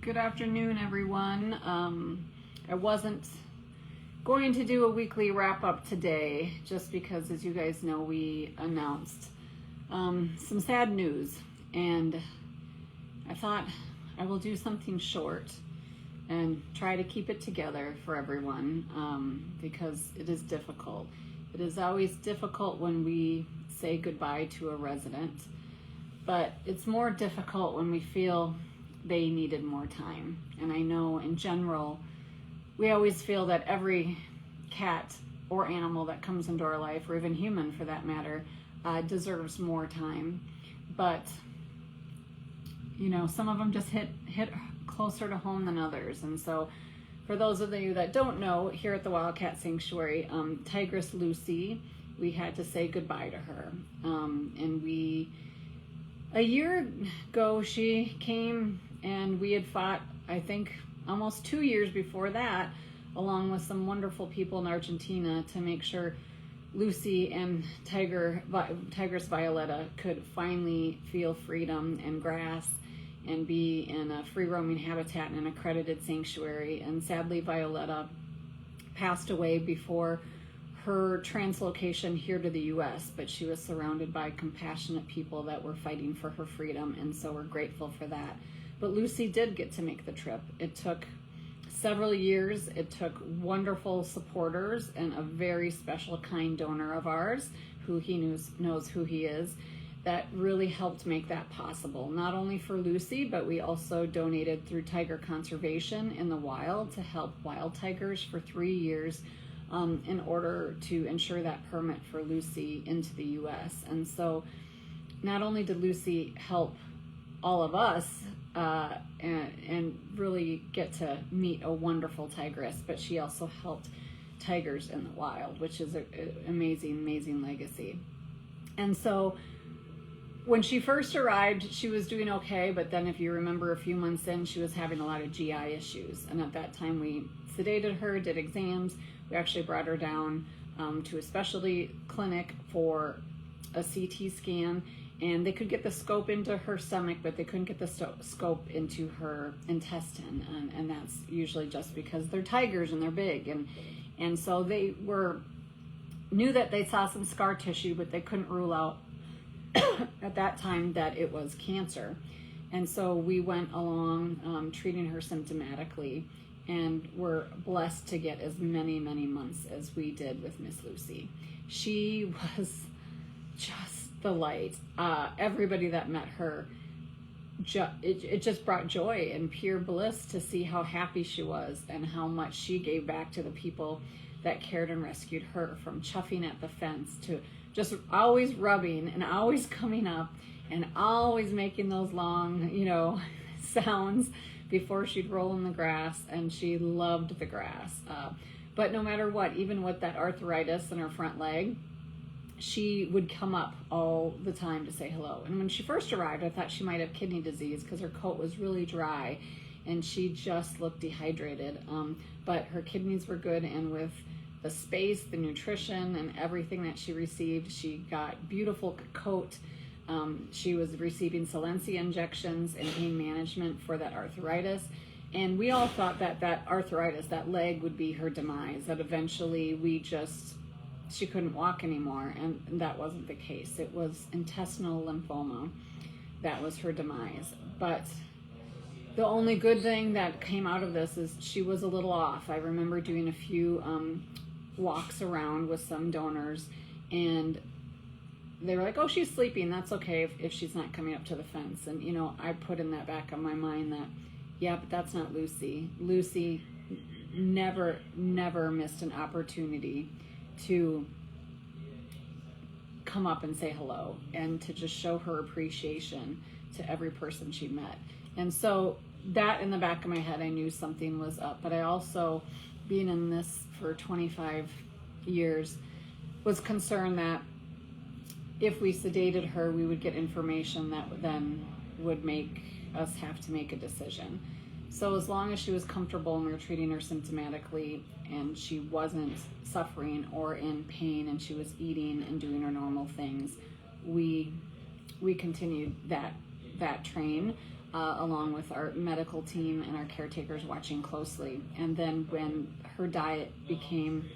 Good afternoon, everyone. I wasn't going to do a weekly wrap-up today just because, as you guys know, we announced some sad news, and I thought I will do something short and try to keep it together for everyone because it is difficult. It is always difficult when we say goodbye to a resident, but it's more difficult when we feel they needed more time. And I know in general, we always feel that every cat or animal that comes into our life, or even human for that matter, deserves more time. But, you know, some of them just hit closer to home than others. And so for those of you that don't know, here at the Wildcat Sanctuary, Tigress Lucy, we had to say goodbye to her. A year ago, she came and we had fought, I think, almost 2 years before that, along with some wonderful people in Argentina, to make sure Lucy and Tigress Violetta could finally feel freedom and grass and be in a free-roaming habitat in an accredited sanctuary. And sadly, Violetta passed away before her translocation here to the U.S., but she was surrounded by compassionate people that were fighting for her freedom, and so we're grateful for that. But Lucy did get to make the trip. It took several years. It took wonderful supporters and a very special, kind donor of ours, who he knows who he is, that really helped make that possible. Not only for Lucy, but we also donated through Tiger Conservation in the wild to help wild tigers for 3 years in order to ensure that permit for Lucy into the U.S. And so not only did Lucy help all of us and really get to meet a wonderful tigress, but she also helped tigers in the wild, which is an amazing legacy. And so when she first arrived, she was doing okay, but then if you remember a few months in, she was having a lot of GI issues. And at that time we sedated her, did exams. We actually brought her down to a specialty clinic for a CT scan, and they could get the scope into her stomach, but they couldn't get the scope into her intestine. And that's usually just because they're tigers and they're big. And so they knew that they saw some scar tissue, but they couldn't rule out at that time that it was cancer. And so we went along treating her symptomatically, and we're blessed to get as many months as we did with Miss Lucy. She was just the light. Everybody that met her, it just brought joy and pure bliss to see how happy she was and how much she gave back to the people that cared and rescued her, from chuffing at the fence to just always rubbing and always coming up and always making those long, sounds before she'd roll in the grass. And she loved the grass. But no matter what, even with that arthritis in her front leg, she would come up all the time to say hello. And when she first arrived, I thought she might have kidney disease because her coat was really dry and she just looked dehydrated. But her kidneys were good, and with the space, the nutrition, and everything that she received, she got beautiful coat. She was receiving Silencia injections and pain management for that arthritis. And we all thought that arthritis, that leg, would be her demise, that eventually she couldn't walk anymore. And that wasn't the case. It was intestinal lymphoma that was her demise. But the only good thing that came out of this is she was a little off. I remember doing a few walks around with some donors, and they were like, "Oh, she's sleeping. That's okay if she's not coming up to the fence." And, I put in that back of my mind that, yeah, but that's not Lucy. Lucy never missed an opportunity to come up and say hello and to just show her appreciation to every person she met. And so that in the back of my head, I knew something was up. But I also, being in this for 25 years, was concerned that if we sedated her, we would get information that then would make us have to make a decision. So as long as she was comfortable and we were treating her symptomatically and she wasn't suffering or in pain and she was eating and doing her normal things, we continued that train. along with our medical team and our caretakers watching closely. And then when her diet became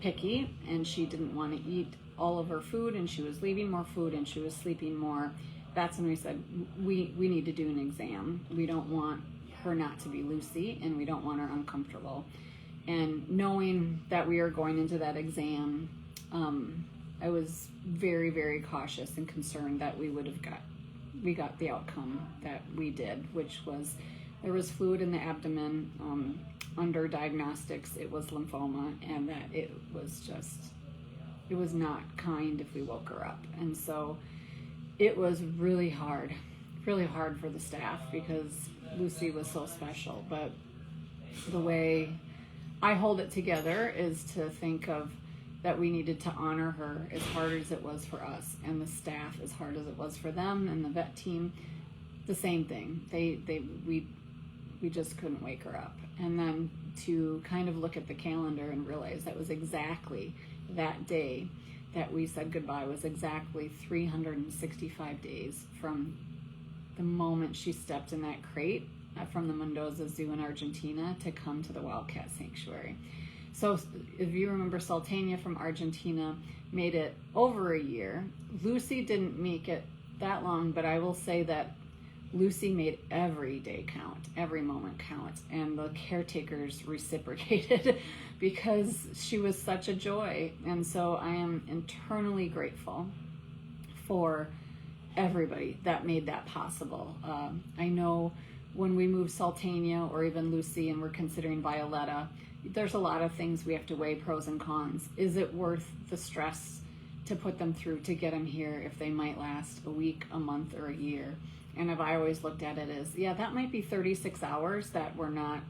picky and she didn't want to eat all of her food and she was leaving more food and she was sleeping more, that's when we said, we need to do an exam. We don't want her not to be Lucy, and we don't want her uncomfortable. And knowing that we are going into that exam, I was very, very cautious and concerned that we got the outcome that we did, which was there was fluid in the abdomen. Under diagnostics, it was lymphoma, and that it was not kind if we woke her up. And so it was really hard for the staff because Lucy was so special. But the way I hold it together is to think of that we needed to honor her as hard as it was for us, and the staff as hard as it was for them, and the vet team, the same thing. We just couldn't wake her up. And then to kind of look at the calendar and realize that was exactly that day that we said goodbye, was exactly 365 days from the moment she stepped in that crate from the Mendoza Zoo in Argentina to come to the Wildcat Sanctuary. So if you remember, Sultania from Argentina made it over a year. Lucy didn't make it that long, but I will say that Lucy made every day count, every moment count, and the caretakers reciprocated because she was such a joy. And so I am eternally grateful for everybody that made that possible. I know when we move Sultania or even Lucy and we're considering Violetta, there's a lot of things we have to weigh, pros and cons. Is it worth the stress to put them through to get them here if they might last a week, a month, or a year? And I always looked at it as, yeah, that might be 36 hours that were not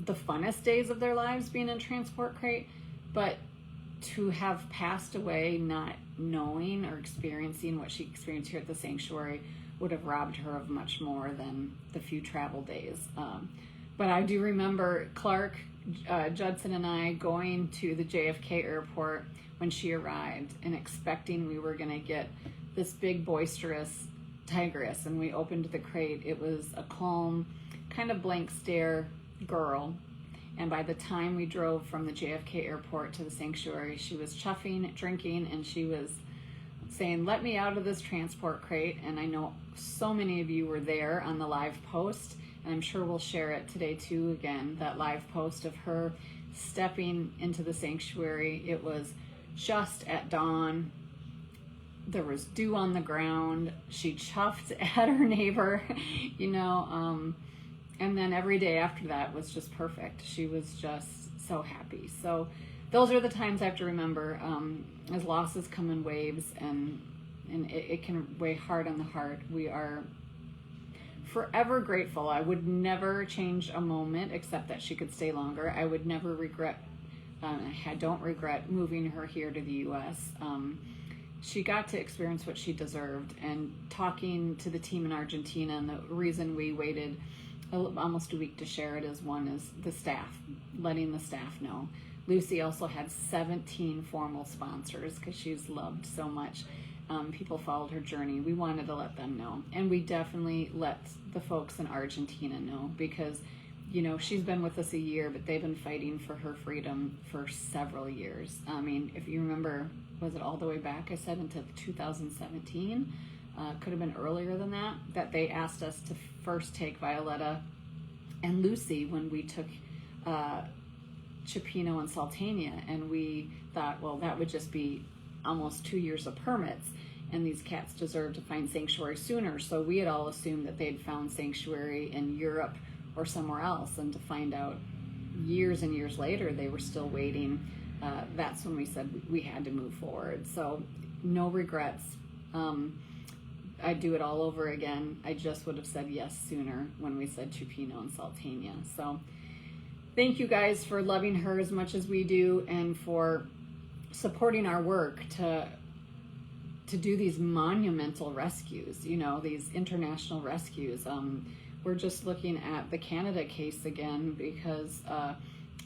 the funnest days of their lives being in transport crate, but to have passed away not knowing or experiencing what she experienced here at the sanctuary would have robbed her of much more than the few travel days. But I do remember Clark, Judson, and I going to the JFK airport when she arrived and expecting we were going to get this big boisterous tigress, and we opened the crate. It was a calm, kind of blank stare girl, and by the time we drove from the JFK airport to the sanctuary, she was chuffing, drinking, and she was saying, "Let me out of this transport crate." And I know so many of you were there on the live post, and I'm sure we'll share it today too again, that live post of her stepping into the sanctuary. It was just at dawn. There was dew on the ground. She chuffed at her neighbor, and then every day after that was just perfect. She was just so happy. So those are the times I have to remember, as losses come in waves, and it can weigh hard on the heart. We are forever grateful. I would never change a moment except that she could stay longer. I would never regret, I don't regret moving her here to the U.S. She got to experience what she deserved, and talking to the team in Argentina, and the reason we waited almost a week to share it is the staff, letting the staff know. Lucy also had 17 formal sponsors because she's loved so much. People followed her journey. We wanted to let them know, and we definitely let the folks in Argentina know because, she's been with us a year, but they've been fighting for her freedom for several years. I mean, if you remember, was it all the way back, I said, into 2017? Could have been earlier than that they asked us to first take Violetta and Lucy when we took Chipino and Sultania, and we thought, well, that would just be almost 2 years of permits, and these cats deserve to find sanctuary sooner. So we had all assumed that they'd found sanctuary in Europe or somewhere else, and to find out years and years later they were still waiting. That's when we said we had to move forward. So no regrets. I'd do it all over again. I just would have said yes sooner when we said Chupino and Sultania. So thank you guys for loving her as much as we do, and for supporting our work to do these monumental rescues, these international rescues. We're just looking at the Canada case again because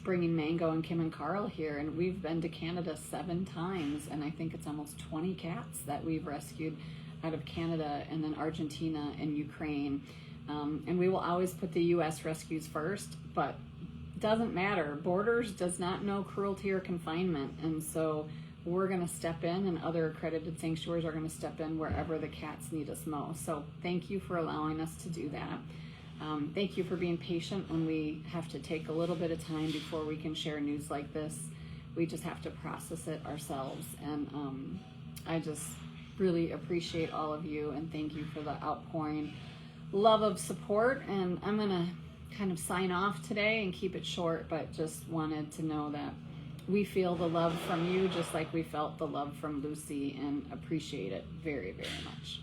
bringing Mango and Kim and Carl here, and we've been to Canada 7 times, and I think it's almost 20 cats that we've rescued out of Canada, and then Argentina and Ukraine. And we will always put the U.S. rescues first, but it doesn't matter. Borders does not know cruelty or confinement, and so we're going to step in, and other accredited sanctuaries are going to step in wherever the cats need us most. So thank you for allowing us to do that. Thank you for being patient when we have to take a little bit of time before we can share news like this. We just have to process it ourselves, and I just really appreciate all of you, and thank you for the outpouring love of support. And I'm going to kind of sign off today and keep it short, but just wanted to know that we feel the love from you just like we felt the love from Lucy, and appreciate it very, very much.